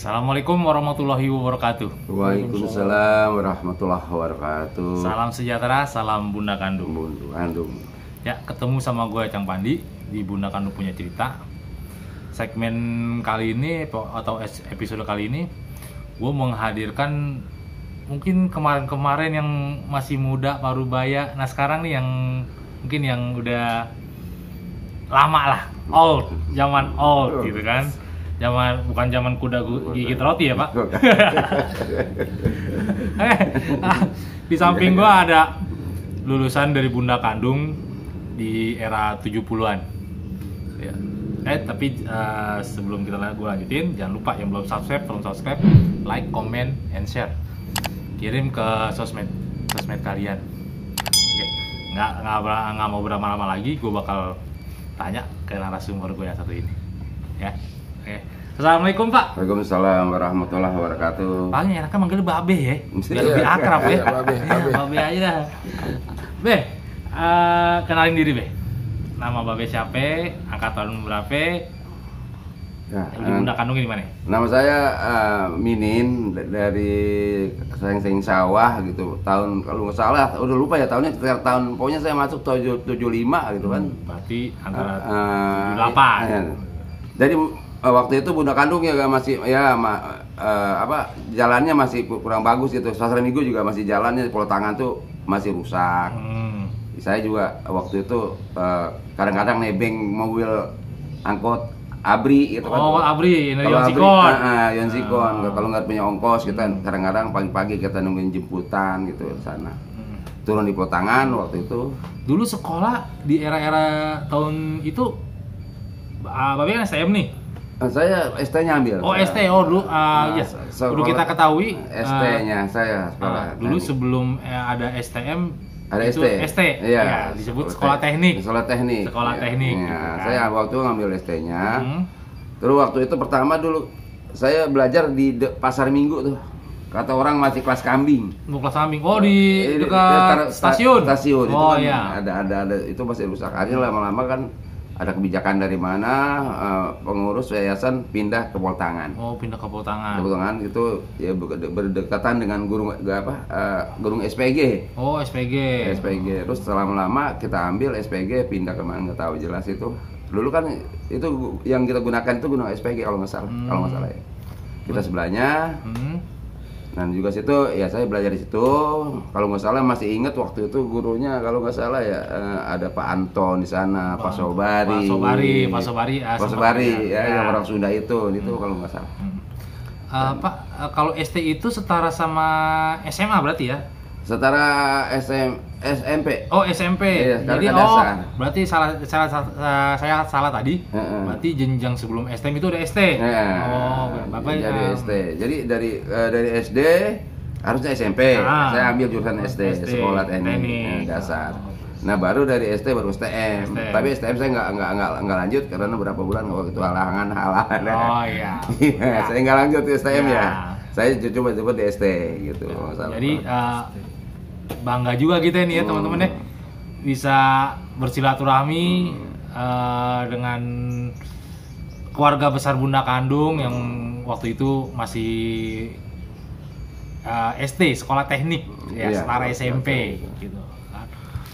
Assalamualaikum warahmatullahi wabarakatuh. Waalaikumsalam warahmatullahi wabarakatuh. Salam sejahtera, salam Bunda Kandung. Bunda Kandung. Ya, ketemu sama gue Cang Pandi di Bunda Kandung Punya Cerita. Segmen kali ini atau episode kali ini gue menghadirkan mungkin kemarin-kemarin yang masih muda parubaya. Nah, sekarang nih yang mungkin yang udah lama lah, old, zaman old gitu kan. Bukan zaman kuda gigit roti ya, Pak. Di samping gua ada lulusan dari Bunda Kandung di era 70-an. Ya. Tapi sebelum gua lanjutin, jangan lupa yang belum subscribe, tolong subscribe, like, comment, and share. Kirim ke sosmed kalian. Oke. Nggak mau berlama-lama lagi, gua bakal tanya ke narasumber gue yang satu ini. Ya. Oke. Assalamualaikum, Pak. Waalaikumsalam warahmatullahi wabarakatuh. Pak, enaknya manggil Babe ya. Biar lebih akrab ya. Babe aja dah. Be, kenalin diri, Be. Nama Babe siapa? Angkatan berapa? Ya, di Bunda Kandung ini mana? Nama saya Minin dari Seng Sawah gitu. Tahun kalau nggak salah, udah lupa ya tahunnya. Tahun pokoknya saya masuk 75 gitu kan. Berarti antara 78. Ya. Jadi waktu itu Bunda Kandung ya masih jalannya masih kurang bagus gitu. Sastra Minggu juga masih jalannya, Polo Tangan tuh masih rusak. Saya juga waktu itu kadang-kadang nebeng mobil angkot Abri gitu kan. Oh, Abri, ini Yonsikon. Yonsikon. Kalau nggak punya ongkos kita kadang-kadang pagi-pagi kita nungguin jemputan gitu di sana. Turun di Polo Tangan waktu itu. Dulu sekolah di era-era tahun itu Babe kan STM nih. Saya ST-nya ambil. Oh, ST. Oh, dulu iya. Perlu kita ketahui ST-nya saya sekolah. Dulu sebelum ada STM ada itu ST. Iya, ya, disebut sekolah teknik. Sekolah teknik. Sekolah teknik. Ya, saya waktu itu ngambil ST-nya. Terus waktu itu pertama dulu saya belajar di Pasar Minggu tuh. Kata orang masih kelas kambing. Kelas kambing. Oh, di dekat stasiun. Stasiun itu kan iya. Ada itu masih rusak. Akhirnya lama-lama kan ada kebijakan dari mana pengurus yayasan pindah ke Polo Tangan. Oh, pindah ke Polo Tangan. Polo Tangan itu ya berdekatan dengan gurung SPG. Oh, SPG. Terus lama-lama kita ambil SPG pindah ke mana nggak tahu jelas itu. Dulu kan itu yang kita gunakan itu gunung SPG kalau nggak salah ya. Kita sebelahnya. Dan juga situ ya saya belajar di situ. Kalau nggak salah masih ingat waktu itu gurunya kalau nggak salah ya ada Pak Anton di sana, Pak Sobari ya, yang orang Sunda itu kalau nggak salah. Pak, kalau ST itu setara sama SMA berarti ya? Setara SMP. Oh, SMP. Iya, jadi berarti saya salah tadi. Berarti jenjang sebelum STM itu udah ST. Bapak jadi ST. Jadi dari SD harusnya SMP. Saya ambil jurusan SD, Sekolah Teknik Dasar. Nah, baru dari ST baru STM. Tapi STM saya nggak lanjut karena beberapa bulan waktu itu halangan. Oh iya. Saya nggak lanjut di STM ya. Saya coba di ST gitu. Jadi bangga juga kita nih ya teman-teman ya, bisa bersilaturahmi dengan keluarga besar Bunda Kandung yang waktu itu masih ST, sekolah teknik ya, setara SMP gitu.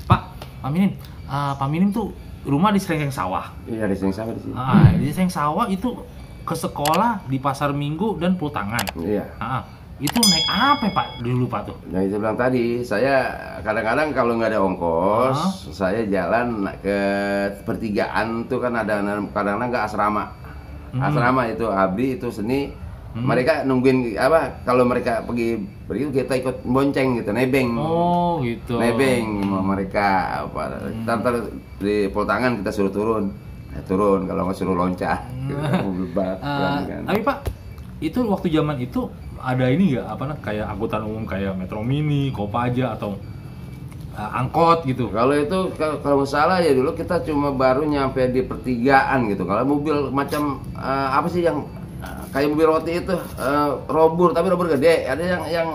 Pak, Pak Minim, Pak Minim tuh rumah di Serengseng Sawah. Iya, di sini sama di sini. Di Serengseng Sawah itu ke sekolah di Pasar Minggu dan Putangan. Iya. Itu naik apa Pak dulu Pak tuh? Yang saya bilang tadi, saya kadang-kadang kalau nggak ada ongkos, saya jalan ke pertigaan tuh kan ada kadang-kadang nggak asrama. Asrama itu abdi itu seni. Mereka nungguin apa? Kalau mereka pergi kita ikut bonceng gitu, nebeng. Oh gitu. Nebeng mereka apa? Ntar di Putangan kita suruh turun. Turun kalau nggak suruh loncat. Gitu, mobil bak, kan. Tapi Pak, itu waktu zaman itu ada ini nggak kayak angkutan umum kayak Metro Mini, Kopaja atau angkot gitu? Kalau itu kalau nggak salah ya dulu kita cuma baru nyampe di pertigaan gitu. Kalau mobil macam apa sih yang kayak mobil roti itu robur tapi robur gede. Ada yang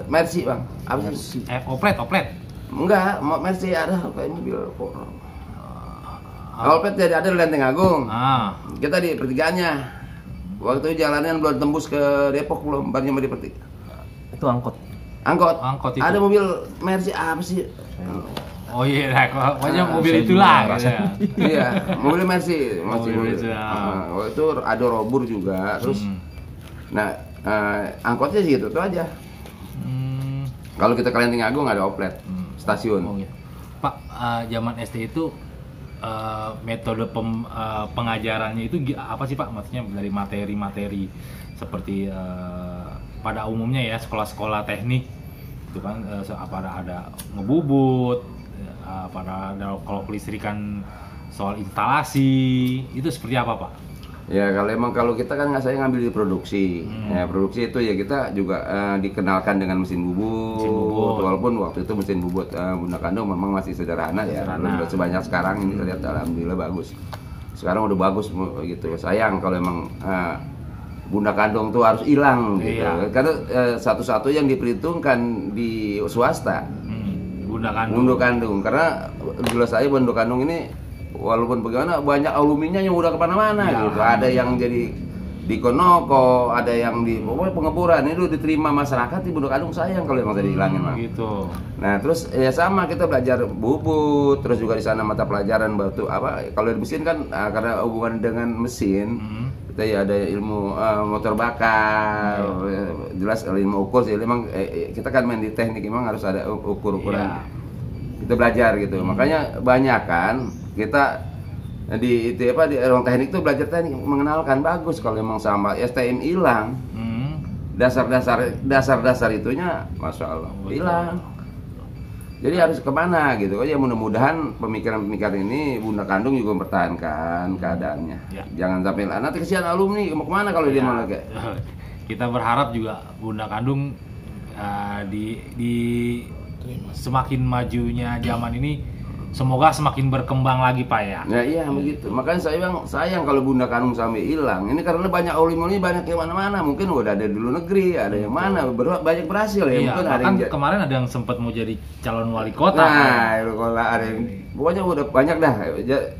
Mercy bang. Apa sih? Oplet. Enggak, Mercy ada kayak mobil Oplet jadi ada di Lenteng Agung. Kita di pertigaannya. Waktu jalanan belum tembus ke Depok belum, baru nyampe di pertigaan. Itu angkot. Angkot itu. Ada mobil Mercy apa sih? Oh iya, pokoknya mobil itulah gitu ya. Iya, mobil Mercy. Mobil itu. Itu ada robur juga, terus nah angkotnya sih gitu tuh aja. Kalau kita ke Lenteng Agung ada Oplet, stasiun. Oh, iya. Pak, zaman SD itu metode pengajarannya itu apa sih Pak? Maksudnya dari materi-materi seperti pada umumnya ya sekolah-sekolah teknik itu kan apa ada ngebubut, kalau kelistrikan soal instalasi itu seperti apa Pak? Ya kalau kita kan saya ngambil di produksi. Ya, produksi itu ya kita juga dikenalkan dengan mesin bubut. Walaupun waktu itu mesin bubut Bunda Kandung memang masih sederhana ya, belum sebanyak sekarang ini terlihat alhamdulillah bagus. Sekarang udah bagus gitu. Sayang kalau emang Bunda Kandung tuh harus hilang gitu. Iya. Karena satu-satu yang diperhitungkan di swasta. Bunda Kandung. Karena jelas saya Bunda Kandung ini walaupun bagaimana banyak alumninya yang udah kemana-mana gitu. Ada yang jadi di Konoko, ada yang di pengeburan itu diterima masyarakat di Bunda Kandung. Sayang kalau emang tadi dihilangin mah. Gitu. Nah terus ya sama kita belajar bubut, terus juga di sana mata pelajaran batu apa kalau di mesin kan karena hubungan dengan mesin kita ya ada ilmu motor bakar, jelas ilmu ukur sih. Memang kita kan main di teknik memang harus ada ukur-ukuran. Kita belajar gitu, makanya banyak kan kita di ruang teknik tuh belajar teknik mengenalkan bagus. Kalau emang sama STM hilang, dasar itunya masya Allah hilang. Jadi harus kemana gitu. Ya mudah-mudahan pemikiran ini Bunda Kandung juga mempertahankan keadaannya. Jangan sampai nanti kesian alumni mau kemana kalau dia mau lagi. Kita berharap juga Bunda Kandung di semakin majunya zaman ini semoga semakin berkembang lagi Pak ya. Ya iya begitu. Makanya saya bilang sayang kalau Bunda Kandung sampai hilang. Ini karena banyak alumni banyak yang mana-mana. Mungkin udah ada di luar negeri, ada yang mana banyak berhasil ya. Iya, mungkin ada yang kemarin ada yang sempat mau jadi calon wali kota. Nah, kalau ada yang pokoknya udah banyak dah.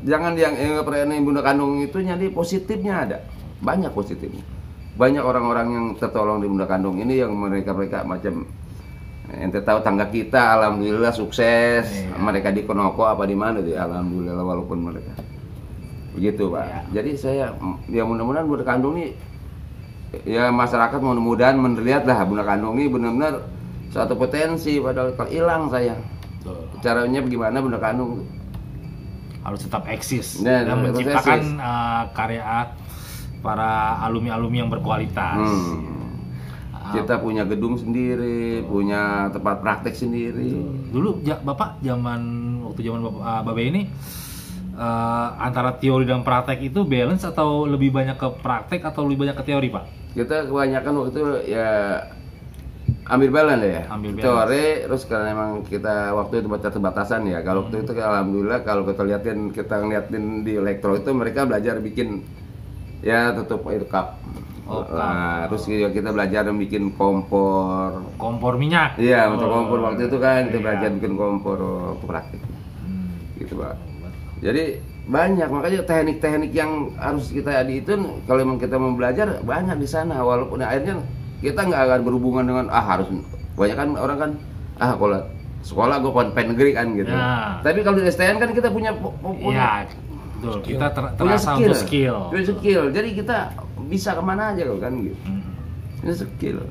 Jangan yang perayaan Bunda Kandung itu jadi positifnya ada. Banyak positifnya. Banyak orang-orang yang tertolong di Bunda Kandung ini yang mereka macam ente tahu tangga kita alhamdulillah sukses. Mereka di Konoko apa di mana tuh alhamdulillah walaupun mereka begitu Pak. Jadi saya ya mudah-mudahan Bunda Kandung ini ya masyarakat mudah-mudahan melihat lah Bunda Kandung ini benar-benar suatu potensi padahal kalau hilang saya. Caranya bagaimana Bunda Kandung harus tetap eksis dan menciptakan karya para alumni-alumni yang berkualitas. Kita punya gedung sendiri, punya tempat praktek sendiri. Dulu Bapak waktu zaman Bapak ini antara teori dan praktek itu balance atau lebih banyak ke praktek atau lebih banyak ke teori Pak? Kita kebanyakan waktu itu ya ambil balance ya. Teori terus karena memang kita waktu itu keterbatasan ya. Kalau waktu itu alhamdulillah kalau kita ngeliatin di elektro itu mereka belajar bikin ya tutup air cup. Terus kita belajar bikin kompor minyak. Iya, untuk kompor waktu itu kan kita belajar bikin kompor praktik. Gitu Pak. Jadi banyak makanya teknik-teknik yang harus kita itu kalau memang kita mau belajar banyak di sana walaupun akhirnya kita nggak akan berhubungan dengan harus banyak kan orang kan kalau sekolah gue konven negeri kan gitu. Ya. Tapi kalau di STM kan kita punya Iya, betul. Kita punya terasa untuk skill. punya skill. Jadi kita bisa kemana aja kan gitu. Ini skill.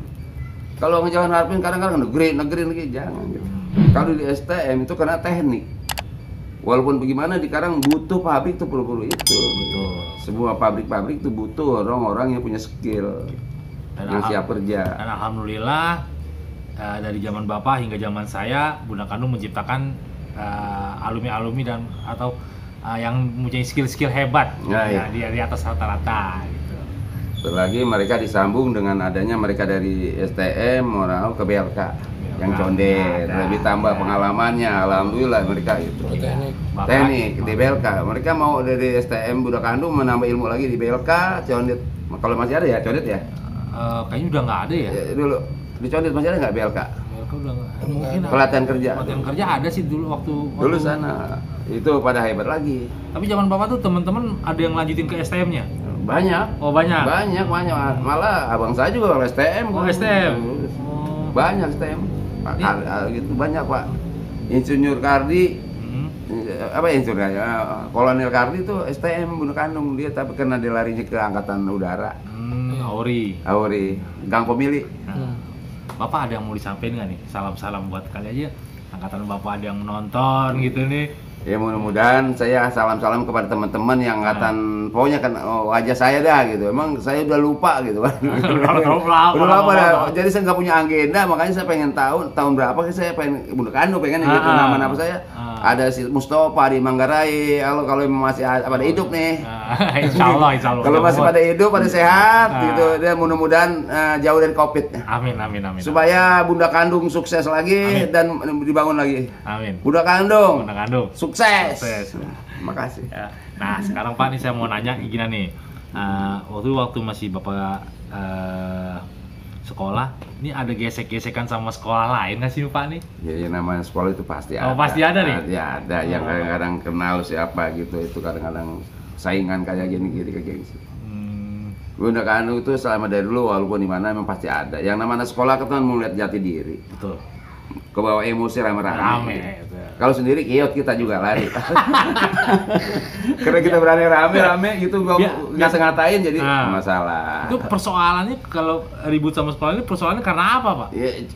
Kalau ngejalan harapin kadang-kadang negeri jangan gitu. Kalau di STM itu karena teknik. Walaupun bagaimana sekarang butuh pabrik tuh perlu itu. Betul. Semua pabrik-pabrik tuh butuh orang-orang yang punya skill, yang siap kerja. Dan alhamdulillah dari zaman Bapak hingga zaman saya, Bunda Kandung menciptakan alumni-alumni dan atau yang mempunyai skill-skill hebat di atas rata-rata gitu. Lagi mereka disambung dengan adanya mereka dari STM mau ke BLK yang condet, lebih tambah pengalamannya, alhamdulillah mereka itu. Teknik di BLK, mereka mau dari STM Bunda Kandung menambah ilmu lagi di BLK, condet. Kalau masih ada ya condet ya? Kayaknya udah nggak ada ya. Dulu di condet masih ada nggak BLK? BLK udah nggak. Mungkin pelatihan kerja. Pelatihan kerja ada sih dulu waktu dulu sana. Itu pada hebat lagi. Tapi zaman Bapak tuh teman-teman ada yang lanjutin ke STM-nya? Banyak. Oh banyak. Banyak. Malah abang saya juga STM. Oh STM. Banyak STM. Gitu banyak Pak. Insinyur Kardi. Apa insinyur ya? Kolonel Kardi itu STM Bunda Kandung dia, tapi karena dia larinya ke angkatan udara. Auri. Gang Pemilih. Bapak ada yang mau disampaikan nggak nih? Salam-salam buat kalian aja. Angkatan Bapak ada yang menonton gitu nih. Ya mudah-mudahan saya salam-salam kepada teman-teman yang angkatan pokoknya kan wajah saya dah gitu. Emang saya udah lupa gitu kan. Udah lupa dah. Jadi saya nggak punya agenda, makanya saya pengen tahu tahun berapa saya pengen Bunda Kandung pengen gitu nama-nama saya. Ada si Mustafa di Manggarai. Kalau masih pada hidup nih. Insya Allah. Kalau masih pada hidup, pada sehat gitu. Dan mudah-mudahan jauh dari Covid. Amin. Supaya Bunda Kandung sukses lagi dan dibangun lagi. Amin. Bunda Kandung. Sukses. Makasih. Ya. Nah sekarang Pak nih saya mau nanya gini nih. Waktu masih Bapak sekolah, ini ada gesek-gesekan sama sekolah lain nggak sih Pak nih? Ya namanya sekolah itu pasti ada. Oh pasti ada nih? Ya ada, yang kadang-kadang kenal siapa gitu, itu kadang-kadang saingan kayak gini-gini kayak gitu. Bunda Kandung itu selama dari dulu walaupun di mana memang pasti ada. Yang namanya sekolah kan mau lihat jati diri. Betul. Kebawa emosi rame-rame. Kalau sendiri kiot kita juga lari. Karena kita berani rame-rame gitu ngata-ngatain jadi masalah. Itu persoalannya kalau ribut sama sekolah ini persoalannya karena apa, Pak?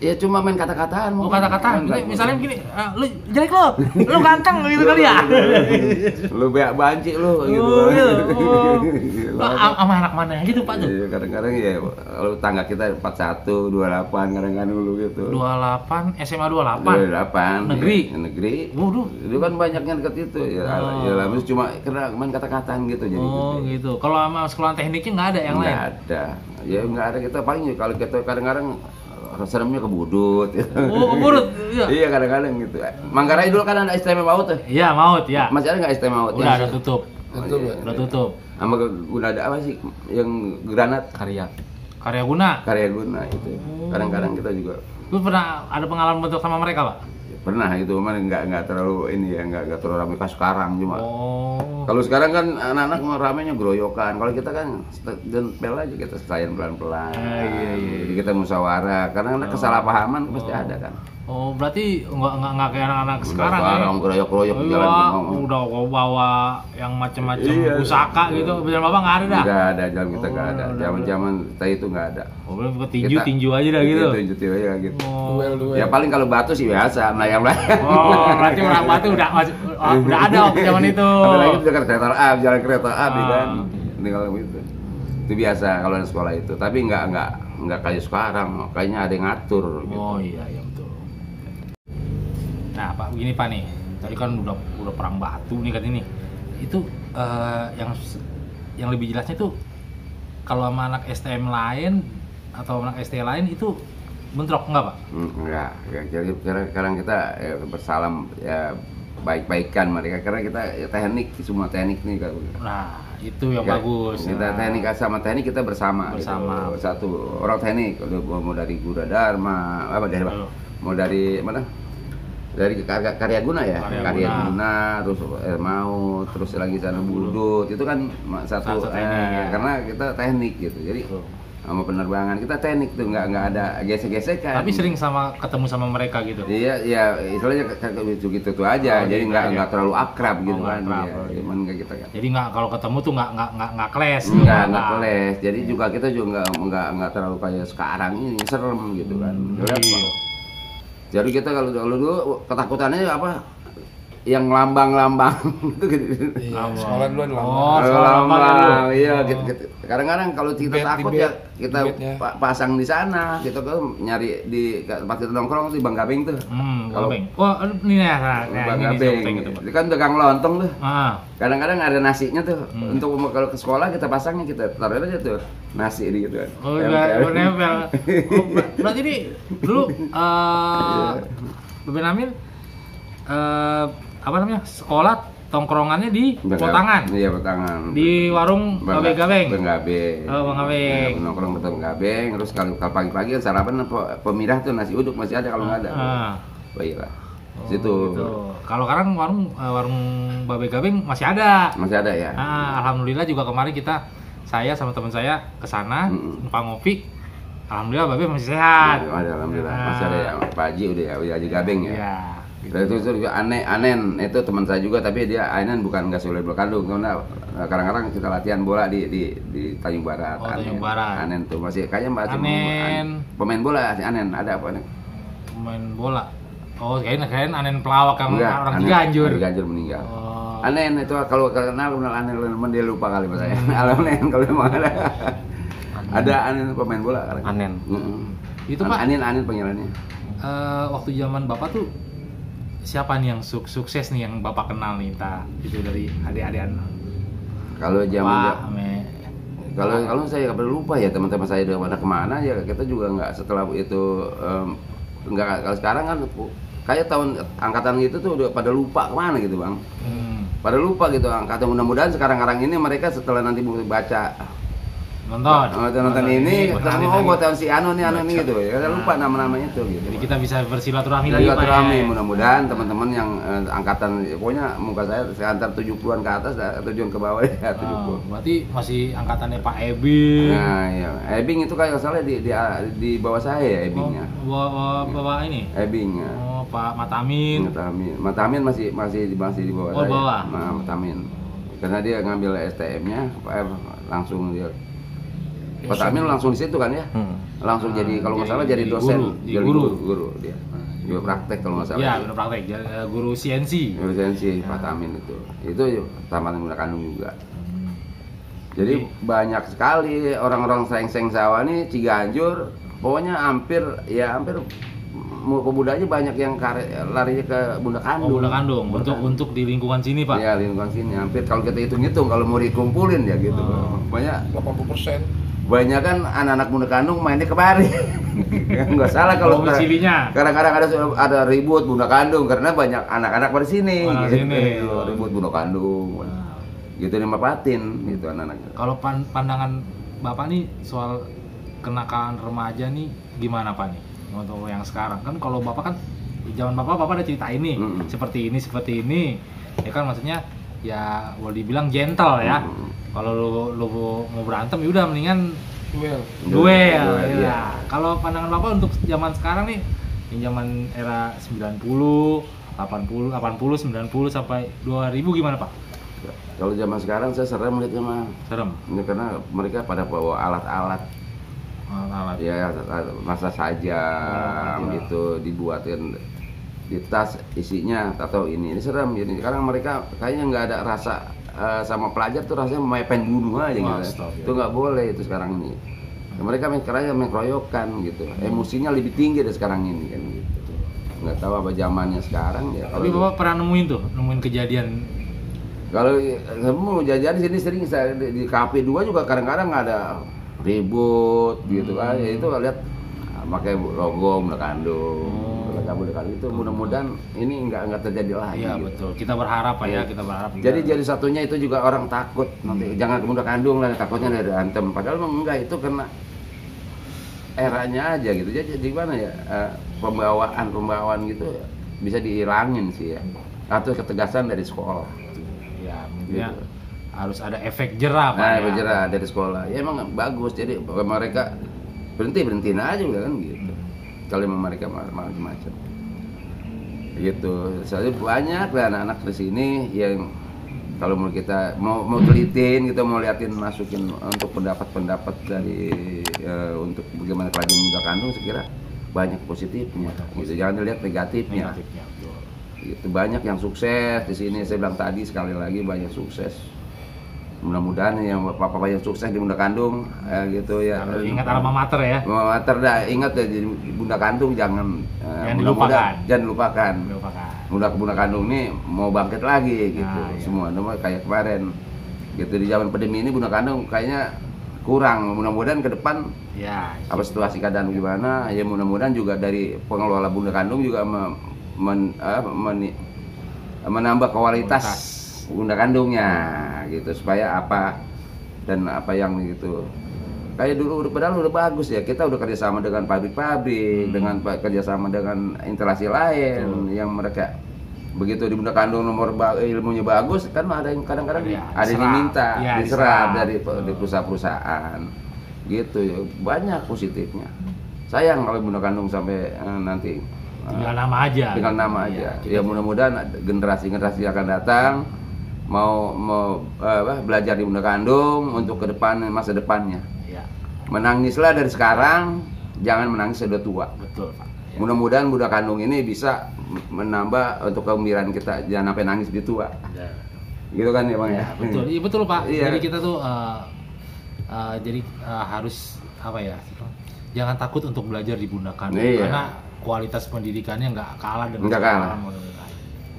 Ya cuma main kata-kataan. Oh, kata-kataan. Misalnya begini, lu jelek lu ganteng gitu kali ya. Lu beak banci lu gitu. Sama anak mana gitu, Pak tuh? Iya, kadang-kadang ya kalau tangga kita 41, 28 kadang-kadang dulu gitu. 28, SMA 28. 28. Negeri. Waduh. Itu kan banyaknya deket itu ya. Ya lah, cuma karena main kata-kataan gitu jadi. Oh, gitu. Kalau sama sekolah tekniknya nggak ada yang lain? Nggak ada. Ya nggak ada, kita paling kalau kita kadang-kadang seremnya ke Budut. Oh, Budut. Iya. Iya, kadang-kadang gitu. Manggarai dulu kan ada STM Maut tuh. Iya, Maut ya. Masih ada nggak STM Maut? Udah tutup. Udah tutup. Sama guna ada apa sih yang granat Karya Guna itu. Kadang-kadang kita juga. Lu pernah ada pengalaman bentuk sama mereka, Pak? Pernah itu, cuman nggak terlalu ini ya, nggak terlalu ramai kayak sekarang cuma. Oh. Kalau sekarang kan anak-anak mau ramenya geroyokan. Kalau kita kan pel aja, kita selain pelan-pelan. Iya. Jadi kita musyawarah karena kesalahpahaman pasti ada kan. Oh, berarti nggak kayak anak-anak sekarang ya? Geroyok-geroyok di jalan. Udah bawa yang macam-macam pusaka gitu. Bener Bapak nggak ada dah? Nggak ada, jalan kita nggak ada. Zaman kita itu nggak ada. Oh, belum tinju aja dah gitu? Tinju aja gitu. Duel. Ya paling kalau batu sih biasa, melayang-layang. Oh, berarti orang batu udah ada waktu zaman itu. Ada lagi dekat kereta api, jalan kereta api kan. Ini kalau itu. Itu biasa kalau di sekolah itu. Tapi nggak kayak sekarang, kayaknya ada yang ngatur gitu. Oh iya betul. Nah Pak, begini Pak nih, tadi kan udah perang batu nih kan ini. Itu yang lebih jelasnya tuh kalau sama anak STM lain atau anak ST lain itu bentrok enggak Pak? Enggak. Jadi sekarang kita bersalam ya baik-baikan mereka karena kita ya, semua teknik nih kan. Nah itu yang bagus. Kita teknik sama teknik kita bersama. Gitu. Satu orang teknik mau dari Gura Dharma mau dari mana? Dari Karya Guna ya, Karya Guna, terus Maut, terus lagi sana Budut, itu kan satu teknik, ya. Karena kita teknik gitu, jadi sama penerbangan kita teknik tuh nggak ada gesek-gesekan. Tapi sering ketemu sama mereka gitu. Iya, ya istilahnya gitu tuh aja. Jadi nggak terlalu akrab gitu kan. Akrab, Ya, cuman nggak kita kan. Jadi nggak kalau ketemu tuh nggak clash. Nggak clash. Jadi juga kita juga nggak terlalu kayak sekarang ini serem gitu kan. Jadi kita kalau dulu ketakutannya apa? Yang lambang-lambang itu gitu. Sekolah duluan lambang. Iya, kadang-kadang kalau kita takut ya kita pasang di sana, kita kan nyari di tempat kita nongkrong di Bang Gabeng tuh. Kalau wah ini ya, Bang Gabeng. Itu kan tukang lontong tuh. Kadang-kadang ada nasinya tuh. Untuk kalau ke sekolah kita pasangnya kita taruh aja tuh nasi di gitu kan. Oh iya, nempel. Berarti ini dulu Beben Amil apa namanya sekolah tongkrongannya di Potangan. Iya, Potangan. Di warung Babe Gabeng. Bang Gabeng. Oh, Bang Gabeng. Ya, nongkrong ketemu Gabeng, terus kalau pagi-pagi kan sarapan pemirah tuh nasi uduk masih ada kalau nggak ada. Oh iya lah. Situ. Gitu. Kalau sekarang warung Babe Gabeng masih ada. Masih ada ya. Alhamdulillah juga kemarin saya sama teman saya ke sana numpang ngopi. Alhamdulillah Babe masih sehat. Alhamdulillah masih ada ya. Pak Haji udah Haji Gabeng ya. Iya. Gitu. Itu juga Anen itu teman saya juga tapi dia Anen bukan nggak sulit berkandung karena kadang-kadang kita latihan bola di Tanjung Barat. Tanjung Barat. Anen tuh masih kayaknya masih pemain bola si Anen ada apa nih? Pemain bola. Oh kayaknya Anen pelawak yang orang Ciganjur. Ciganjur meninggal. Anen itu kalau kenal Anen dia lupa kali mas saya. Anen kalau memang ada. Ada Anen pemain bola. Anen. Itu Pak. Anen panggilannya. Waktu zaman Bapak tuh siapa nih yang sukses nih yang Bapak kenal nih itu dari adik-adikan? Kalau kalau saya nggak perlu lupa ya teman-teman saya udah pada kemana ya kita juga nggak setelah itu nggak kalau sekarang kan kayak tahun angkatan gitu tuh udah pada lupa kemana gitu bang. Pada lupa gitu angkatan mudah-mudahan sekarang ini mereka setelah nanti baca nonton ini ketemu buat si Anu nih gitu ya kita lupa nama-namanya itu gitu. Jadi kita bisa bersilaturahmi lagi Pak ya. Mudah-mudahan teman-teman yang angkatan pokoknya muka saya sekitar 70-an ke atas 70-an ke bawah ya 70. Berarti masih angkatannya Pak Ebing. Nah iya Ebing itu kayak salah di bawah saya ya Ebingnya. Bapak ini Ebing ya. Pak Matamin masih di bawah saya. Bawah. Nah Matamin karena dia ngambil STM-nya langsung dia Pak Amin langsung di situ kan ya, langsung jadi kalau nggak salah jadi dosen, guru dia, juga praktek kalau nggak salah. Iya benar praktek, guru CNC. Guru CNC Pak Amin itu Taman Muda Kandung juga. Jadi banyak sekali orang-orang seng sawah nih Ciganjur, pokoknya hampir pemudanya banyak yang larinya ke Bunda Kandung. Bunda Kandung untuk di lingkungan sini Pak. Iya lingkungan sini hampir kalau kita hitung kalau mau dikumpulin ya gitu banyak 80%. Banyak kan anak-anak Bunda Kandung mainnya ke Bari. Nggak salah kalau kadang-kadang ada ribut Bunda Kandung karena banyak anak-anak pada sini. Ribut Bunda Kandung. Gitu dimanfaatin gitu anak-anaknya. Kalau pandangan Bapak nih soal kenakalan remaja nih gimana Pak nih? Untuk yang sekarang kan kalau Bapak kan di zaman Bapak ada cerita ini seperti ini. Ya kan maksudnya ya boleh dibilang gentle ya. Kalau lu mau berantem ya udah mendingan duel. Ya. Kalau pandangan Bapak untuk zaman sekarang nih, yang zaman era 90, 80, 90 sampai 2000 gimana Pak? Kalau zaman sekarang saya serem lihatnya mah. Serem. Ini karena mereka pada bawa alat-alat. Ya masa saja gitu dibuatin di tas isinya atau ini serem jadi sekarang mereka kayaknya nggak ada rasa sama pelajar tuh rasanya main bunuh aja gitu. Itu nggak boleh itu sekarang ini. Mereka main keroyokan gitu. Emosinya lebih tinggi dari sekarang ini kan gitu. Nggak tahu apa zamannya sekarang ya. Tapi Bapak pernah nemuin kejadian? Kalau mau jajan di sini sering saya di kafe 2 juga kadang-kadang ada ribut gitu kan. Ya itu lihat pakai logo Bunda Kandung. Itu mudah-mudahan ini nggak terjadi lagi. Iya gitu. Betul. Kita berharap Pak ya, kita berharap. Jadi satunya itu juga orang takut nanti jangan ke Bunda Kandung lah takutnya dari antem. Padahal enggak itu karena eranya aja gitu. Jadi gimana ya pembawaan gitu bisa dihilangin sih ya. Atau ketegasan dari sekolah. Ya, mungkin gitu. harus ada efek jerah Pak. Nah, Ya? berjerah dari sekolah. Ya emang bagus. Jadi mereka berhentiin aja udah kan gitu. Kalau emang mereka macam-macam. Gitu. Soalnya banyak lah anak-anak di sini yang kalau mau kita mau telitin, kita mau liatin, masukin untuk pendapat dari untuk bagaimana kelajuan muda kandung, saya kira banyak positifnya. Gitu. Jangan dilihat negatifnya. Gitu. Banyak yang sukses di sini. Saya bilang tadi sekali lagi banyak sukses. Mudah-mudahan yang bapak-bapak yang sukses di Bunda Kandung gitu ya. Ingat alma mater ya. Alma mater dah, ingat ya di Bunda Kandung jangan dilupakan. Jangan lupakan. Bunda Kandung ini mau bangkit lagi gitu. Iya. Semua kayak kemarin. Gitu di zaman pandemi ini Bunda Kandung kayaknya kurang. Mudah-mudahan ke depan ya, apa situasi keadaan gimana ya, mudah-mudahan juga dari pengelola Bunda Kandung juga menambah kualitas Bunda Kandungnya gitu, supaya apa dan apa yang gitu kayak dulu padahal udah bagus ya, kita udah kerjasama dengan pabrik-pabrik, dengan kerjasama dengan instalasi lain yang mereka begitu di Bunda Kandung ilmunya bagus kan, ada yang kadang-kadang ada yang diminta diserap dari perusahaan-perusahaan gitu ya, banyak positifnya. Sayang kalau Bunda Kandung sampai nanti tinggal nama aja. Tinggal nama aja. Ya mudah-mudahan generasi-generasi yang akan datang mau belajar di Bunda Kandung untuk ke depan, masa depannya. Ya. Menangislah dari sekarang, jangan menangis sudah tua. Betul, Pak. Ya. Mudah-mudahan Bunda Kandung ini bisa menambah untuk kegembiraan kita, jangan sampai nangis di tua. Ya. Gitu kan ya Bang ya? Betul. Iya betul Pak. Iya. Jadi kita tuh harus apa ya? Jangan takut untuk belajar di Bunda Kandung karena kualitas pendidikannya nggak kalah dengan orang lain.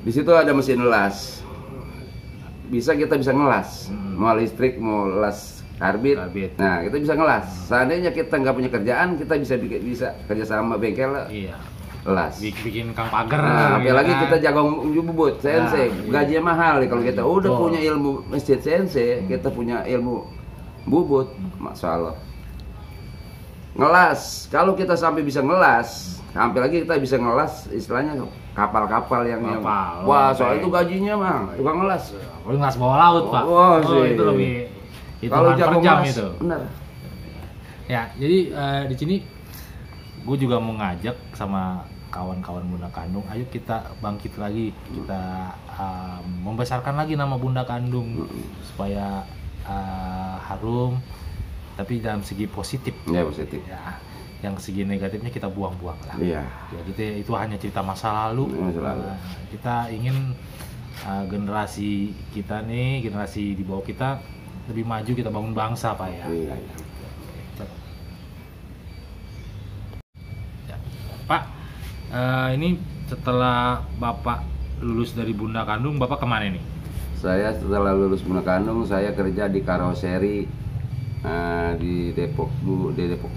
Di situ ada mesin las. Kita bisa ngelas, mau listrik, mau las karbit. Nah, kita bisa ngelas. Seandainya kita nggak punya kerjaan, kita bisa kerja sama bengkel. Iya. Las. Bikin kang pagar. Nah, apalagi kita jago bubut, sensei. Gajinya mahal nih kalau kita udah punya ilmu mesin sensei, kita punya ilmu bubut, masya Allah. Ngelas, kalau kita sampai bisa ngelas, sampai lagi kita bisa ngelas, istilahnya kapal-kapal yang wah soal itu gajinya mah tukang ngelas. Kalau ngelas bawah laut Pak. Itu lebih kalau jago jam ngelas, itu. Benar. Ya, jadi di sini gue juga mau ngajak sama kawan-kawan Bunda Kandung, ayo kita bangkit lagi, kita membesarkan lagi nama Bunda Kandung supaya harum, tapi dalam segi positif. Ya positif. Ya, yang segi negatifnya kita buang-buang lah. Iya. Ya gitu, itu hanya cerita masa lalu. Kita ingin generasi kita nih, generasi di bawah kita lebih maju, kita bangun bangsa Pak ya. Iya. Ya. Pak, ini setelah Bapak lulus dari Bunda Kandung, Bapak kemana nih? Saya setelah lulus Bunda Kandung, saya kerja di karoseri di Depok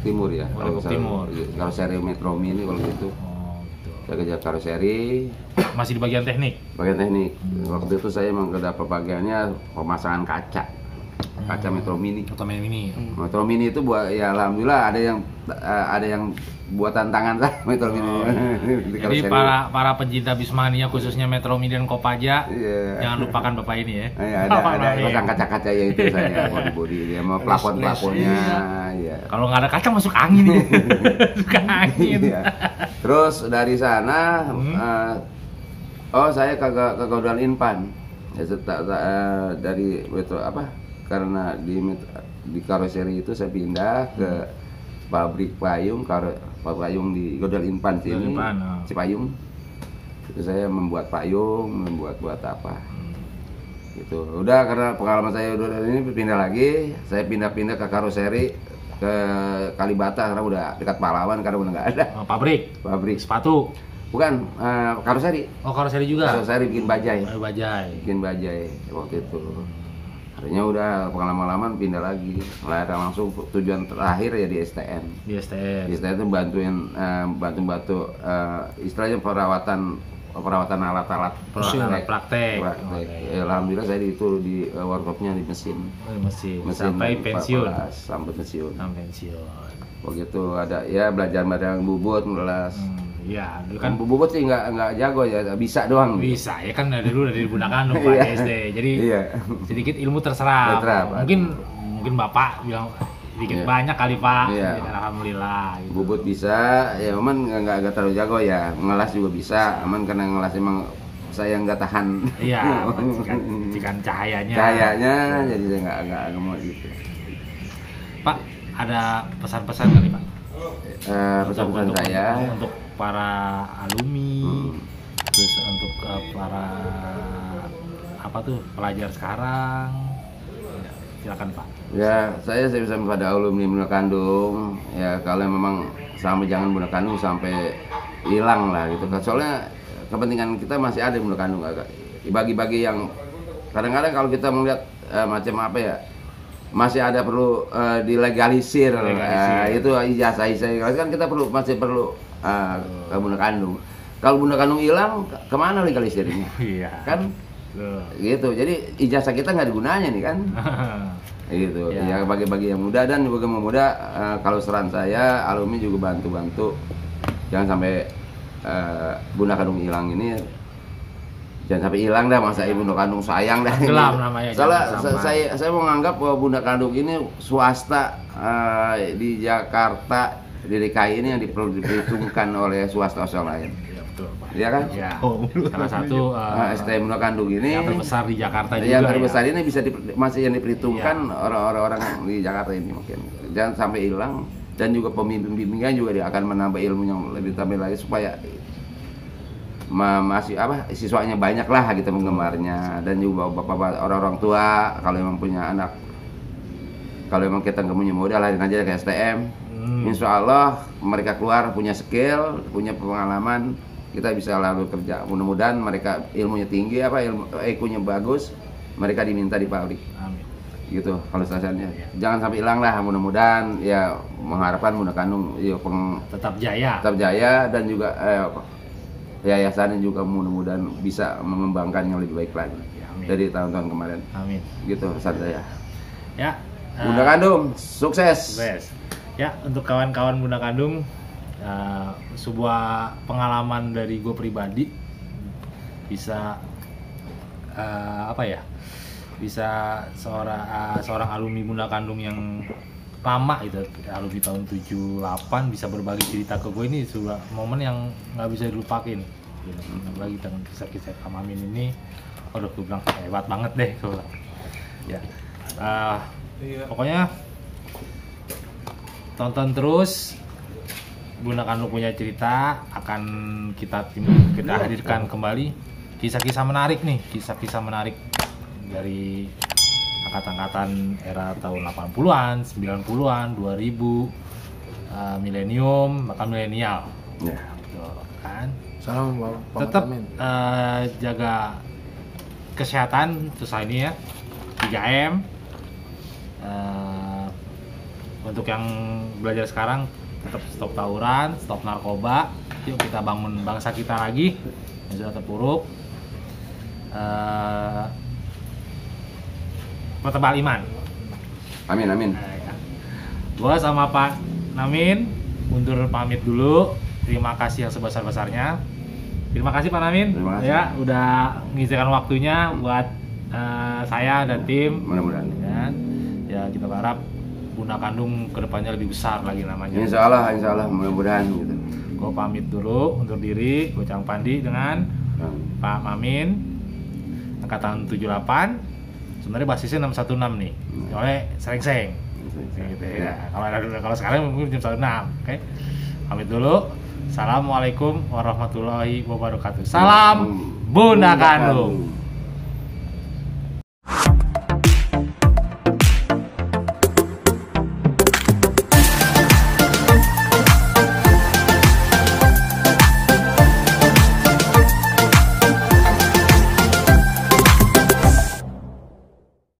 Timur ya. Depok Timur. Karoseri Metro Mini kalau gitu. Oh, gitu. Saya kerja karoseri. Masih di bagian teknik? Bagian teknik. Waktu itu saya emang kerja bagiannya pemasangan kaca Metro Mini. Metro Mini itu buat ya alhamdulillah ada yang buatan tangan saya Metro Mini. Jadi para pencinta Bismania khususnya Metro Mini dan Kopaja, jangan lupakan Bapak ini ya. Ada pasang kaca-kaca ya itu saya body dia sama plafon-plafonnya. Ya. Kalau nggak ada kaca masuk angin ya. Suka angin. Terus dari sana saya kagak udah Inpan. Ya, dari Metro karena di karoseri itu saya pindah ke pabrik payung di Godal Inpan sini, Cipayung. Itu saya membuat payung, membuat apa. Gitu. Udah karena pengalaman saya udah ini pindah lagi, saya pindah ke karoseri ke Kalibata karena udah dekat Pahlawan karena udah nggak ada. Pabrik sepatu. Bukan, karoseri. Oh, karoseri juga. Karoseri bikin bajai. Bikin bajai waktu itu. Akhirnya udah pengalaman pindah lagi. Langsung tujuan terakhir ya di STN. Di STN itu bantu istilahnya perawatan alat-alat praktek. Ya, alhamdulillah saya itu di workshopnya di mesin. Sampai pensiun. Sampai pensiun. Begitu ada ya belajar barang bubut ngelas. Iya, dulu Kan kan Bubut sih nggak jago ya, bisa doang. bisa ya kan dari dulu dari Bunda Kandung Pak Iya. SD. Jadi Iya. sedikit ilmu terserap. Terserap. Mungkin Bapak bilang sedikit Iya. banyak kali Pak. Iya. Jadi, alhamdulillah. Gitu. Bubut bisa, ya Oman nggak terlalu jago ya. Ngelas juga bisa, aman karena ngelas emang saya nggak tahan. Iya, cikan cahayanya. Cahayanya, jadi saya nggak mau gitu. Pak, ada pesan-pesan kali Pak? Pesan-pesan Untuk- saya, untuk para alumni, terus untuk para apa tuh pelajar sekarang. Ya, silakan Pak. ya saya bisa pada alumni Bunda Kandung, ya kalau memang sampai jangan Bunda Kandung sampai hilang lah gitu. Soalnya kepentingan kita masih ada di Bunda Kandung, bagi-bagi yang kadang-kadang kalau kita melihat macam apa ya, masih ada perlu dilegalisir. Itu ijazah kan kita masih perlu ke Bunda Kandung. Kalau Bunda Kandung hilang, kemana legalisirnya? Iya. Kan Tuh. gitu. Jadi ijazah kita nggak ada gunanya nih kan. Gitu. Ya. Ya bagi-bagi yang muda dan juga yang muda, kalau saran saya alumni juga bantu-bantu jangan sampai Bunda Kandung hilang ini. Jangan sampai hilang dah, masa ibu Bunda Kandung sayang dah. Tenggelam namanya, Soalnya jangan sampai. saya menganggap bahwa Bunda Kandung ini swasta di Jakarta, di DKI ini yang diperhitungkan oleh swasta lain. Iya betul Pak. Iya kan? Ya. Salah satu STM Bunda Kandung ini yang terbesar di Jakarta juga. yang terbesar ya. ini bisa masih yang diperhitungkan orang-orang di Jakarta ini mungkin. Jangan sampai hilang, dan juga pembimbing-bimbingnya juga dia akan menambah ilmu yang lebih tambah lagi supaya masih siswanya banyak lah gitu penggemarnya, dan juga bapak-bapak orang-orang tua kalau memang punya anak, kalau memang kita nggak punya modal lain aja ke STM. Insya Allah mereka keluar punya skill, punya pengalaman, kita bisa lalu kerja. Mudah-mudahan mereka ilmunya tinggi, IQ-nya bagus, mereka diminta di pabrik. Amin. Gitu kalau sasarannya. Jangan sampai hilang lah, mudah-mudahan ya mengharapkan Bunda Kandung ya, Tetap jaya. tetap jaya, dan juga yayasannya juga mudah-mudahan bisa mengembangkan yang lebih baik lagi Ya, amin. dari tahun-tahun kemarin. Amin. Gitu pesan saya. Ya. Bunda Kandung sukses. Sukses. Ya, untuk kawan-kawan Bunda Kandung, sebuah pengalaman dari gue pribadi bisa bisa seorang alumni Bunda Kandung yang lama itu, alumni tahun 78 bisa berbagi cerita ke gue, ini sebuah momen yang nggak bisa dilupakin. Lagi dengan kisah-kisah Pak Mamin ini, gue bilang hebat banget deh gue bilang. Ya, pokoknya tonton terus. Bunda Kandung punya cerita, akan kita hadirkan kembali kisah-kisah menarik nih, kisah-kisah menarik dari angkatan-angkatan era tahun 80-an, 90-an, 2000, milenium, bahkan milenial. Ya. Gitu, kan? Salam Pak Tetap Mamin. jaga kesehatan, susah ini ya, 3M. Untuk yang belajar sekarang, tetap stop tawuran, stop narkoba. Yuk kita bangun bangsa kita lagi yang sudah terpuruk. Pertebal iman. Amin, amin. Gua sama Pak Namin undur pamit dulu. Terima kasih yang sebesar-besarnya. Terima kasih Pak Namin. Terima kasih. Ya udah mengisikan waktunya buat saya dan tim. Mudah-mudahan. Ya kita berharap Bunda Kandung kedepannya lebih besar lagi namanya. Insya Allah, mudah-mudahan gitu. Gue pamit dulu, undur diri. Gue Cang Pandi dengan Pak Mamin, angkatan 78. Sebenarnya basisnya 616 nih, soalnya sering-sering. Gitu ya. Kalau sekarang mungkin jam 16. Oke. Pamit dulu. Assalamualaikum warahmatullahi wabarakatuh. Salam Bunda Kandung.